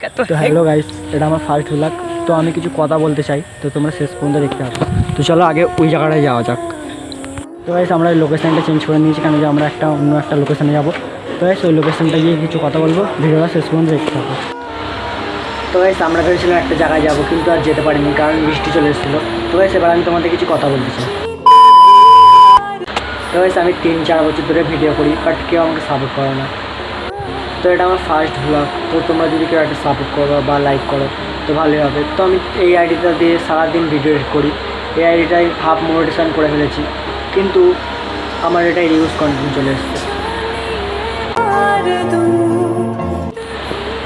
তো hello guys, এটা আমার ফার্স্ট ব্লগ। তো আমি কিছু কথা বলতে চাই, তো তোমরা শেষ পর্যন্ত দেখতে হবে। তো চলো আগে ওই জায়গাটায় যাওয়া যাক। তো গাইস আমরা লোকেশানটা চেঞ্জ করে নিয়েছি, কেন যে আমরা অন্য একটা লোকেশানে যাবো। তো গাইস ওই লোকেশানটা গিয়ে কিছু কথা বলবো, ভিডিওটা শেষ পর্যন্ত দেখতে হবে। তো গাইস আমরা ভেবেছিলাম একটা জায়গায় যাবো, কিন্তু আর যেতে পারিনি কারণ বৃষ্টি চলে এসেছিলো। তো গাইস এবার আমি তোমাদের কিছু কথা বলতে চাই। তো গাইস আমি 3-4 বছর ধরে ভিডিও করি, বাট কেউ আমাকে সাপোর্ট করে না। তো এটা আমার ফার্স্ট ব্লগ। তো তোমরা যদি কেউ একটা সাপোর্ট করো বা লাইক করো তো ভালোই হবে। তো আমি এই আইডিটা দিয়ে সারাদিন ভিডিও এডিট করি। এই আইডিটাই হাফ মনিটাইজেশন করে ফেলেছি, কিন্তু আমার এটা রিউজ কন্টেন্ট চলে এসছে।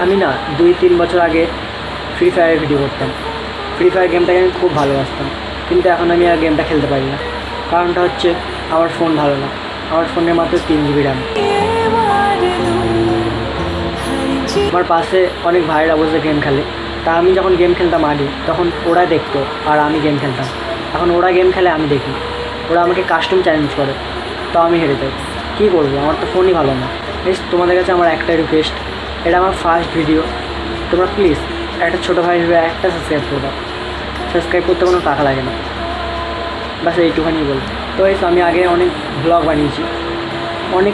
আমি না 2-3 বছর আগে ফ্রি ফায়ারের ভিডিও করতাম। ফ্রি ফায়ার গেমটাকে আমি খুব ভালোবাসতাম, কিন্তু এখন আমি আর গেমটা খেলতে পারি না। কারণটা হচ্ছে আমার ফোন ভালো না, আমার ফোনে মাত্র 3 GB র্যাম। আমার পাশে অনেক ভাইরা বসে গেম খেলে, তা আমি যখন গেম খেলতাম আগে তখন ওরা দেখতো আর আমি গেম খেলতাম। এখন ওরা গেম খেলে আমি দেখি, ওরা আমাকে কাস্টম চ্যালেঞ্জ করে, তো আমি হেরে যাই। কী করবো, আমার তো ফোনই ভালো না। প্লিজ তোমাদের কাছে আমার একটাই রিকোয়েস্ট, এটা আমার ফার্স্ট ভিডিও, তোমরা প্লিজ একটা ছোটো ভাই ভেবে একটা সাবস্ক্রাইব করে দাও। সাবস্ক্রাইব করতে কোনো টাকা লাগে না, বাস এইটুখানি বলবো। তো এই আমি আগে অনেক ব্লগ বানিয়েছি,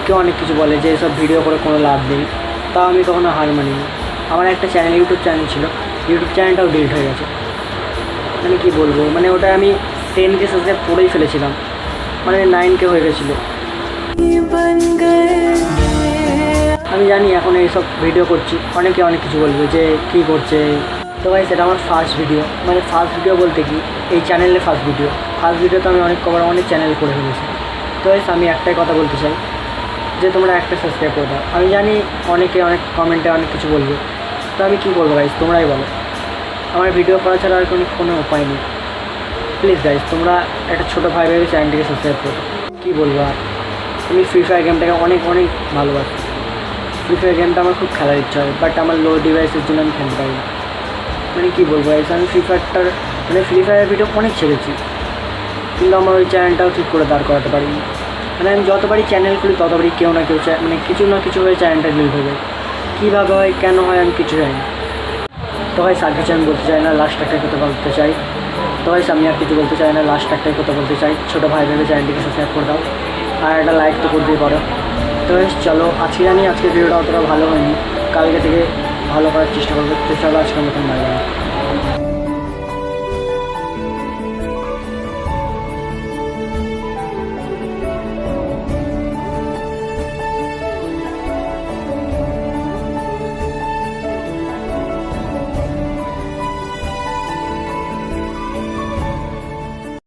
কেউ অনেক কিছু বলে যে এসব ভিডিও করে কোনো লাভ নেই, তাও আমি কখনো হার মানিনি। আমার একটা চ্যানেল, ইউটিউব চ্যানেল ছিল, ইউটিউব চ্যানেলটাও ডিলিট হয়ে গেছে। মানে কী বলবো, মানে ওটা আমি 10K সাবস্ক্রাইব করেই ফেলেছিলাম, মানে 9K হয়ে গেছিলো। আমি জানি এখন এইসব ভিডিও করছি অনেকে অনেক কিছু বলবে যে কী করছে। তো ভাই সেটা আমার ফার্স্ট ভিডিও, মানে ফার্স্ট ভিডিও বলতে কি এই চ্যানেলে ফার্স্ট ভিডিও তো আমি অনেক চ্যানেল করে ফেলেছি। তো আমি একটাই কথা বলতে চাই যে তোমরা একটা সাবস্ক্রাইব করে দাও। আমি জানি অনেকে অনেক কমেন্টে অনেক কিছু বলবে, তো আমি কী করবো গাইজ, তোমরাই বলো। আমার ভিডিও করা ছাড়া আর কোনো উপায় নেই। প্লিজ গাইজ তোমরা একটা ছোটো ভাই ভেবে চ্যানেলটিকে সাবস্ক্রাইব করো। কী বলবো আর, আমি ফ্রি ফায়ার গেমটাকে অনেক ভালোবাসি। ফ্রি ফায়ার গেমটা আমার খুব খেলার ইচ্ছা হয়, বাট আমার লো ডিভাইসের জন্য আমি খেলতে পারি না। মানে কী বলবো গাইজ, আমি ফ্রি ফায়ার ভিডিও অনেক ছেড়েছি, কিন্তু আমার ওই চ্যানেলটাও ঠিক করে দাঁড় করাতে পারিনি। মানে আমি যতবারই চ্যানেল খুলি ততবারই কেউ না কেউ মানে কিছু না কিছু হয়ে চ্যানেলটা ডিলিট হয়ে যায়। কীভাবে হয়, কেন হয়, আমি কিছু জানি না। তো ভাই আর কিছু আমি বলতে চাই না, লাস্ট একটাই কথা বলতে চাই। তো ভাই আমি আর কিছু বলতে চাই না, লাস্ট একটাই কথা বলতে চাই, ছোটো ভাই ভেবে চ্যানেলটিকে সাবস্ক্রাইব করে দাও, আর একটা লাইক তো করতেই পারো। তো চলো আজকে জানি আজকে ভিডিওটা অতটা ভালো হয়নি, কালকে থেকে ভালো করার চেষ্টা করবো। তো চলো আজকের মতন বাই।